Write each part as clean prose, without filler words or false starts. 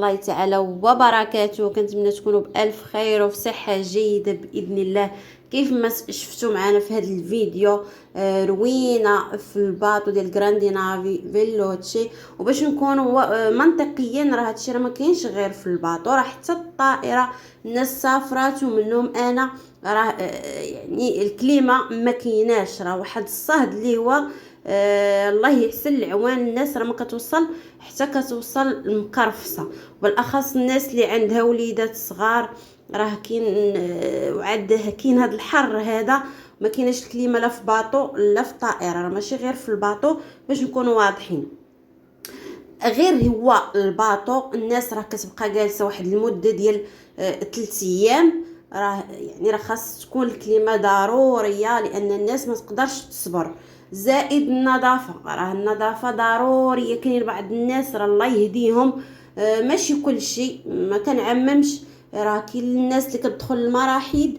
الله تعالى وبركاته. كنتمنى تكونوا بألف خير وفي صحة جيدة بإذن الله. كيف ما شفتوا معنا في هذا الفيديو روينا في الباطو ديال غراندينافي فيلوتشي. وباش نكونوا منطقيين، راه هادشي راه ما كاينش غير في الباطو، راه حتى الطائرة الناس سافرات ومنهم انا. راه يعني الكليمة ما كايناش، راه واحد الصهد اللي هو الله يحسن العوان. الناس راه ما كتوصل حتى كتوصل مقرفصه، بالاخص الناس اللي عندها وليدات صغار. راه كاين وعاد كاين هذا الحر هذا، ما كايناش الكليمه لا في باطو لا في طائره، راه ماشي غير في الباطو باش نكونوا واضحين. غير هو الباطو الناس راه كتبقى جالسه واحد المده ديال 3 ايام. راه يعني راه خاص تكون الكليمه ضروريه، لان الناس ما تقدرش تصبر. زائد النظافه، راه النظافه ضروريه. كاين بعض الناس راه الله يهديهم، ماشي كل شيء، ما كنعممش. راه كاين الناس اللي كتدخل المراحيض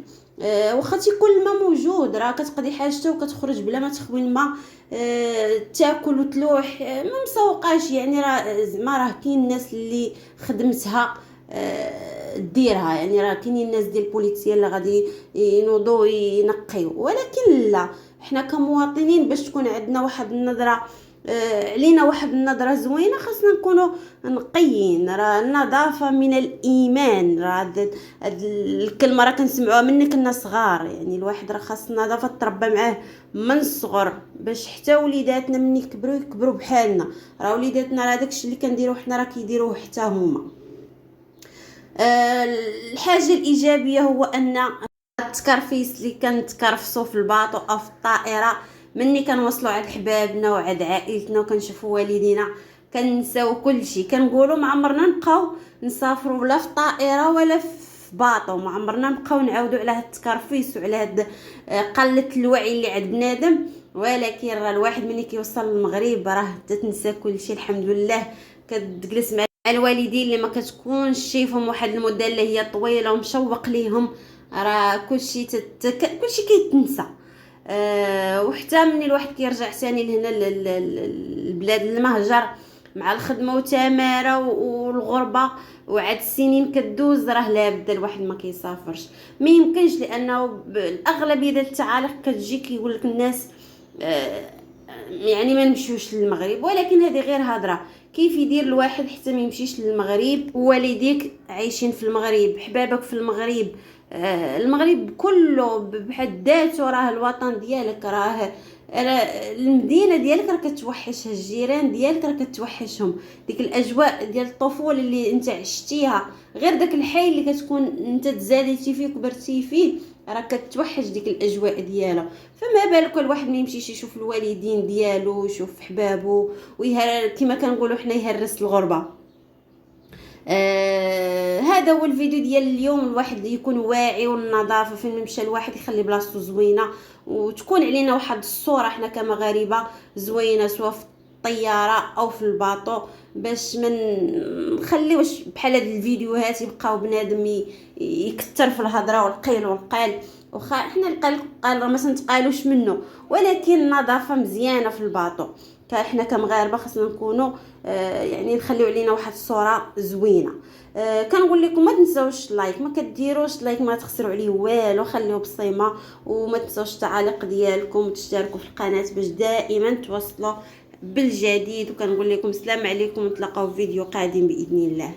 واخا تيكون الماء موجود، راه كتقضي حاجتها وكتخرج بلا ما تخوي الماء، تاكل وتلوح، ما مسوقاش. يعني راه زعما راه كاين الناس اللي خدمتها ديرها. يعني راه كاينين الناس ديال البوليسيه اللي غادي ينوضوا ينقيو، ولكن لا، حنا كمواطنين باش تكون عندنا واحد النظره علينا، واحد النظره زوينه، خاصنا نكونوا نقيين. راه النظافه من الايمان، راه هاد الكلمه راه كنسمعوها من كنا صغار. يعني الواحد راه خاص النظافه تربى معاه من الصغر، باش حتى وليداتنا من يكبروا يكبروا بحالنا. راه وليداتنا راه داكشي اللي كنديروه حنا راه كيديروه حتى هما. الحاجه الايجابيه هو ان التكرفيس اللي كنتكرفسوا في الباطو او في الطائره، مني كنوصلوا عند حبابنا وعند عائلتنا وكنشوفوا والدينا، كنساو كل شيء. كنقولوا ما عمرنا نبقاو نسافروا لا في طائره ولا في باطو، ما عمرنا نبقاو نعاودوا على هاد التكرفيس وعلى هاد قله الوعي اللي عند بنادم. ولكن راه الواحد ملي كيوصل للمغرب راه تتنسى كل شيء الحمد لله. كتجلس مع الوالدين اللي ما كتكونش شايفهم واحد المده اللي هي طويله ومشوق ليهم، راه كلشي كلشي كيتنسى. وحتى من الواحد كيرجع ثاني لهنا البلاد المهجر مع الخدمه وتماره والغربه وعاد السنين كدوز، راه لابد الواحد ما كيسافرش. ما يمكنش، لانه الاغلبيه ديال التعاليق كتجي كيقول لك الناس يعني ما نمشيوش للمغرب. ولكن هذه غير هضره. كيف يدير الواحد حتى ما يمشيش للمغرب؟ والديك عايشين في المغرب، حبابك في المغرب، المغرب كله بحد ذاته راه الوطن ديالك. راه المدينه ديالك راه كتوحشها، الجيران ديالك راه كتوحشهم، ديك الاجواء ديال الطفوله اللي انت عشتيها، غير داك الحي اللي كتكون انت تزاديتي فيه كبرتي فيه، راه كتوحش ديك الاجواء ديالها. فما بالك الواحد ما يمشيش يشوف الوالدين ديالو، يشوف حبابو، كما كنقولوا حنا يهرس الغربه. هذا هو الفيديو ديال اليوم. الواحد يكون واعي، والنظافه فين مشى الواحد يخلي بلاصتو زوينه، وتكون علينا واحد الصوره حنا كمغاربه زوينه، سواء في الطياره او في الباطو، باش ما نخليوش بحال هاد الفيديوهات يبقاو بنادم يكثر في الهضره والقيل والقال. وخا حنا القال راه ما تنتقالوش منه، ولكن النظافه مزيانه في الباطو. احنا كمغاربه خاصنا نكونوا يعني نخليو علينا واحد الصوره زوينه. كنقول لكم ما تنساوش اللايك، ما كديروش لايك ما تخسروا عليه والو، خليوه بصيمه. وما تنساوش التعاليق ديالكم وتشتركوا في القناه باش دائما توصلوا بالجديد. وكنقول لكم السلام عليكم، ونتلاقاو في فيديو قادم باذن الله.